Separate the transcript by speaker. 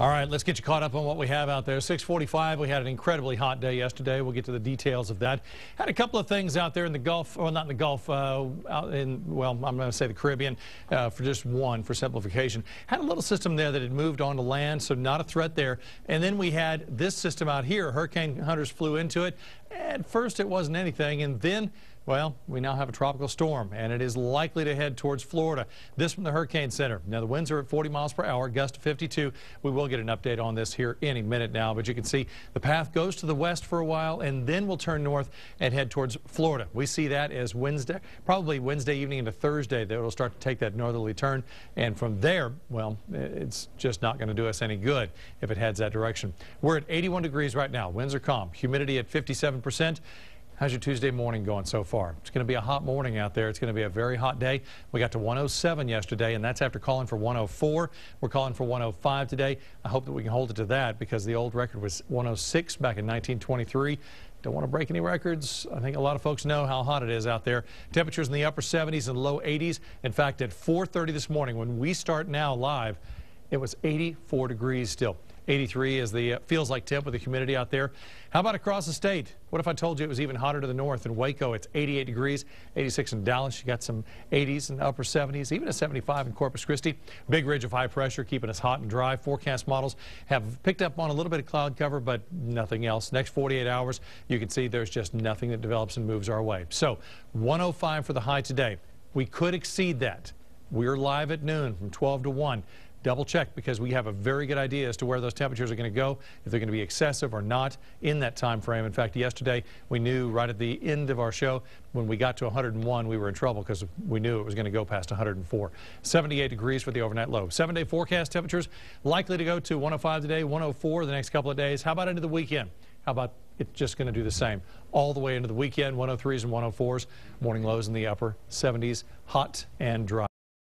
Speaker 1: All right, let's get you caught up on what we have out there. 6:45, we had an incredibly hot day yesterday. We'll get to the details of that. Had a couple of things out there in the Gulf, well, not in the Gulf, out in, well, I'm going to say the Caribbean, for just one, for simplification. Had a little system there that had moved onto land, so not a threat there. And then we had this system out here. Hurricane hunters flew into it. At first, it wasn't anything, and then, well, we now have a tropical storm, and it is likely to head towards Florida. This from the Hurricane Center. Now, the winds are at 40 miles per hour, gust of 52. We will get an update on this here any minute now, but you can see the path goes to the west for a while, and then we'll turn north and head towards Florida. We see that as Wednesday, probably Wednesday evening into Thursday, that it'll start to take that northerly turn, and from there, well, it's just not going to do us any good if it heads that direction. We're at 81 degrees right now. Winds are calm. Humidity at 57%. How's your Tuesday morning going so far? It's going to be a hot morning out there. It's going to be a very hot day. We got to 107 yesterday, and that's after calling for 104. We're calling for 105 today. I hope that we can hold it to that because the old record was 106 back in 1923. Don't want to break any records. I think a lot of folks know how hot it is out there. Temperatures in the upper 70s and low 80s. In fact, at 4:30 this morning, when we start now live, it was 84 degrees still. 83 is the feels like tip with the humidity out there. How about across the state? What if I told you it was even hotter to the north? In Waco, it's 88 degrees, 86 in Dallas. You got some 80s and upper 70s, even a 75 in Corpus Christi. Big ridge of high pressure keeping us hot and dry. Forecast models have picked up on a little bit of cloud cover, but nothing else. Next 48 hours, you can see there's just nothing that develops and moves our way. So 105 for the high today. We could exceed that. We're live at noon from 12 to 1. Double check because we have a very good idea as to where those temperatures are going to go, if they're going to be excessive or not in that time frame. In fact, yesterday we knew right at the end of our show when we got to 101 we were in trouble because we knew it was going to go past 104. 78 degrees for the overnight low. 7-day forecast temperatures likely to go to 105 today, 104 the next couple of days. How about into the weekend? How about it's just going to do the same all the way into the weekend? 103s and 104s. Morning lows in the upper 70s, hot and dry.